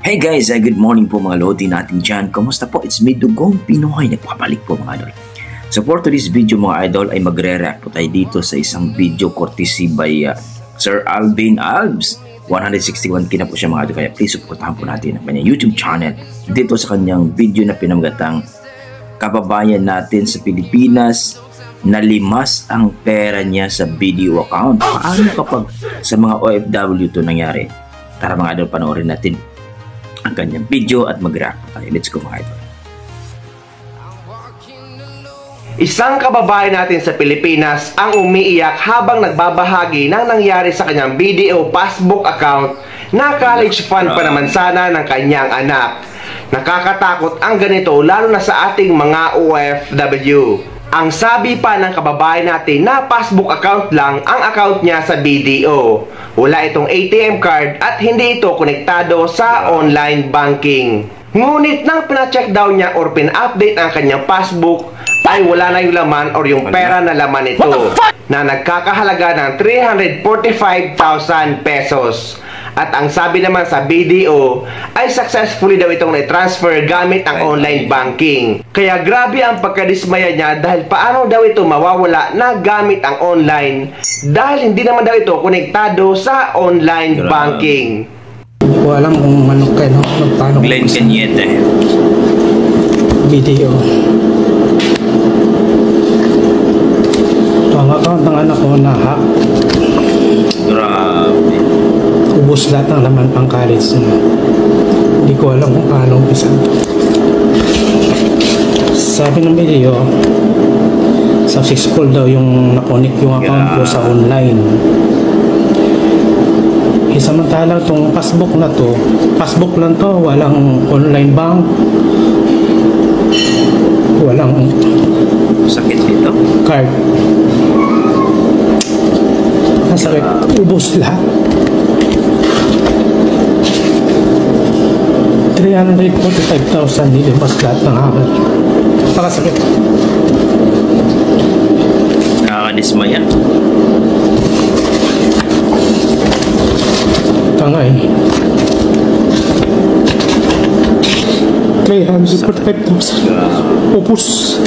Hey guys, good morning po mga lodi natin dyan. Kamusta po? It's me, Dugong Pinoy. Nagpapalik po mga idol. So for today's video mga idol ay magre-react po tayo dito sa isang video courtesy by Sir Alvin Albs. 161k na po siya mga idol. Kaya please supportahan po natin ang kanyang YouTube channel. Dito sa kanyang video na pinamagatang kababayan natin sa Pilipinas nalimas ang pera niya sa video account. Paano kapag sa mga OFW ito nangyari? Tara mga idol, panoorin natin ang kanyang video at mag-react tayo. Let's go mga idol. Isang kababayan natin sa Pilipinas ang umiiyak habang nagbabahagi ng nangyari sa kanyang BDO passbook account na college fund pa naman sana ng kanyang anak. Nakakatakot ang ganito lalo na sa ating mga OFW. Ang sabi pa ng kababayan natin na passbook account lang ang account niya sa BDO. Wala itong ATM card at hindi ito konektado sa online banking. Ngunit nang pina-check daw niya or pina-update ang kanyang passbook, ay wala na yung laman or yung pera na laman ito na nagkakahalaga ng 345,000 pesos. At ang sabi naman sa BDO ay successfully daw itong na-transfer gamit ang online banking. Kaya grabe ang pagkadismaya niya dahil paano daw ito mawawala na gamit ang online dahil hindi naman daw ito konektado sa online banking. Hindi ko alam kung ano kayo, paano Glenn Cañete. BDO. Ito ang account ng anak ko na hack. Grabe. Ubus lahat ng laman pang college niya. Hindi ko alam kung paano umpisa. Sabi ng video, successful daw yung nakonik yung account ko sa online. Samantalang itong passbook na to, passbook lang to, walang online bank, walang Sakit dito. card. Masakit, ubus lahat. 345,000 nilibas lahat ng hacker. Pakasakit. Nakakadismaya. Tangay. 345,000. Upus.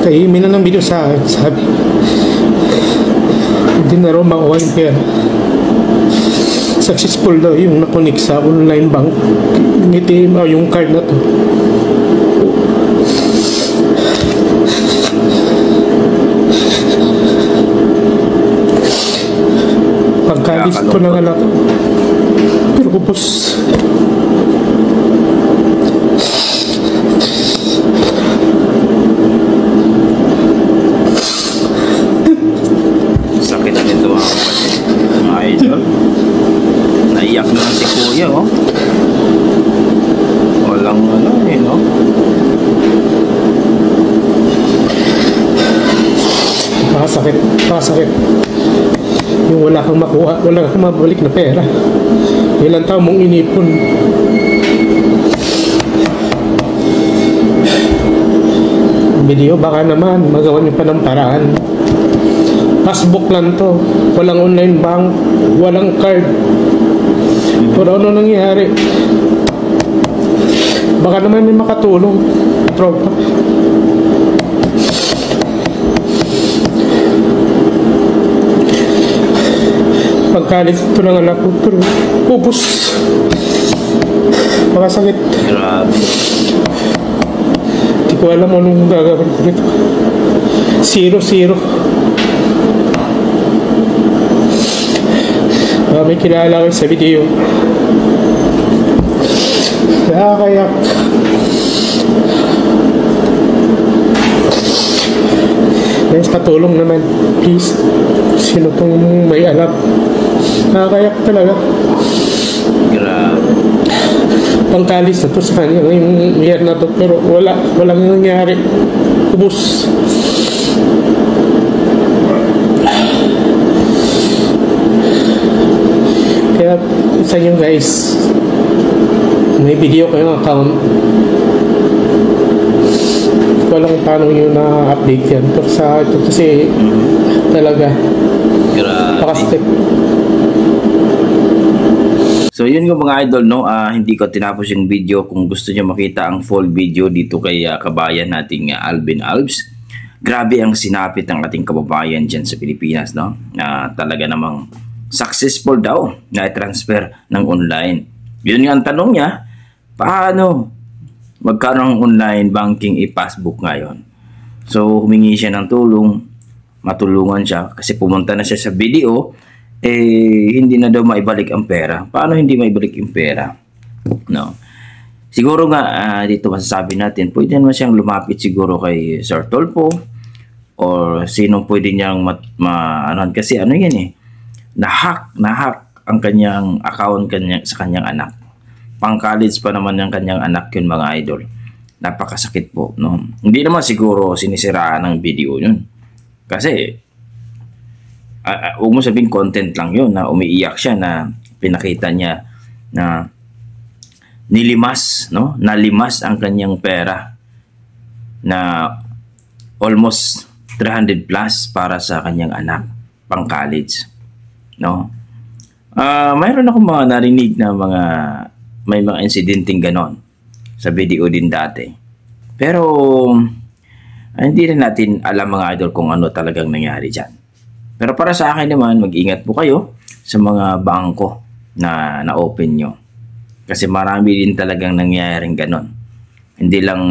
Kaya mina ng video sa sabi. Hindi na rin makuha yung pera. Successful daw yung nakonik sa online bank. ATM o yung card na to. Pagkalis ko ng anak. Pero kupos. Sakit na nito mga idol. Naiyak na si kuya oh. Walang ano eh no. Pakasakit. Pakasakit. Yung wala kang makuha, wala kang mabalik na pera. Ilang taon mong inipon. Video, baka naman magawa niyo pa ng paraan. Passbook lang to, walang online bank, walang card. Pero ano nangyari? Baka naman may makatulong. Tropa. Pagkalit ito ng anak ko, pero ubus. Makasakit. Grabe. Hindi ko alam anong gagawin ko nito. 0-0. May kilala ko sa video. Nakakayak. Guys, patulong naman. Please. Sino pong may alam? Nakakayak talaga. Grabe. Pangkalis na to sa kanya yung year na to. Pero walang nangyari. Ubus. Kaya sa inyo guys, may video ko yung account. Walang paano yun na-update yan. Pero sa ito kasi talaga. Grabe. Pakastik. So yun yung mga idol, no, hindi ko tinapos yung video. Kung gusto nyo makita ang full video dito kay kabayan nating Alvin Alves, grabe ang sinapit ng ating kababayan dyan sa Pilipinas, no, na talaga namang successful daw na transfer ng online. Yun nga ang tanong niya, paano magkaroon ng online banking e-passbook ngayon? So humingi siya ng tulong, matulungan siya kasi pumunta na siya sa BDO, hindi na daw maibalik ang pera. Paano hindi maibalik yung pera? No. Siguro nga dito masasabi natin, pwede naman siyang lumapit siguro kay Sir Tolpo or sinong pwede niyang kasi ano yan nahack ang kanyang account sa kanyang anak. Pang-college pa naman ng kanyang anak yun, mga idol. Napakasakit po, no? Hindi naman siguro sinisiraan ng video yun. Kasi huwag mo sabihin content lang yun na umiiyak siya na pinakita niya na nilimas, no? Nalimas ang kanyang pera na almost 300 plus para sa kanyang anak pang college, no? Mayroon akong mga narinig na may mga incidenting ganon sa video din dati, pero hindi rin natin alam, mga idol, kung ano talagang nangyari dyan. Pero para sa akin naman, mag-ingat po kayo sa mga bangko na na-open nyo. Kasi marami din talagang nangyayaring ganon. Hindi lang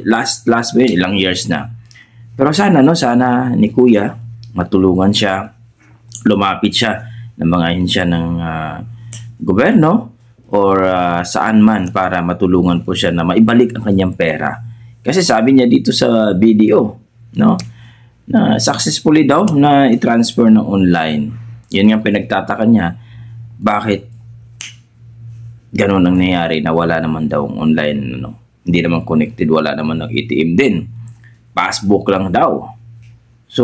last ilang years na. Pero sana, no, sana ni Kuya matulungan siya, lumapit siya ng mga ahensya ng gobyerno or saan man para matulungan po siya na maibalik ang kanyang pera. Kasi sabi niya dito sa video, no, na successfully daw na i-transfer ng online. Yun nga pinagtataka niya, bakit ganun ang nangyari na wala naman daw online, no? Hindi naman connected, wala naman ng ATM din. Passbook lang daw. So,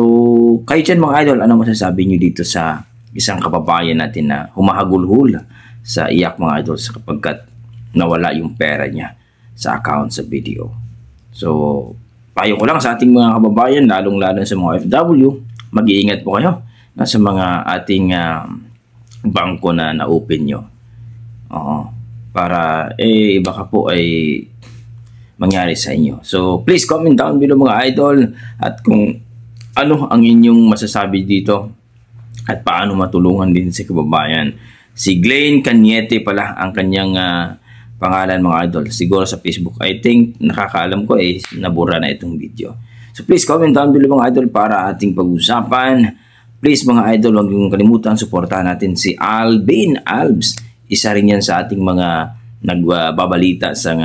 kayo dyan, mga idol, ano masasabi niyo dito sa isang kababayan natin na humahagulhul sa iyak, mga idol, sa kapagkat nawala yung pera niya sa account sa video? So, payo ko lang sa ating mga kababayan, lalong-lalo sa mga OFW, mag-iingat po kayo sa mga ating bangko na na-open nyo. Para baka po ay mangyari sa inyo. So, please comment down below, mga idol, at kung ano ang inyong masasabi dito at paano matulungan din si kababayan. Si Glenn Cañete pala ang kanyang pangalan, mga idol. Siguro sa Facebook, I think, nakakaalam ko nabura na itong video. So please comment down below, mga idol, para ating pag-usapan. Please, mga idol, huwag yung kalimutan, suportahan natin si Alvin Alves. Isa rin yan sa ating mga nagbabalita sa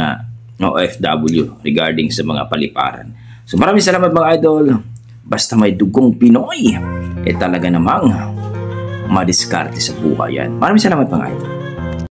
OFW regarding sa mga paliparan. So maraming salamat, mga idol. Basta may dugong Pinoy, talaga namang madiskarte sa buhay yan. Maraming salamat, mga idol.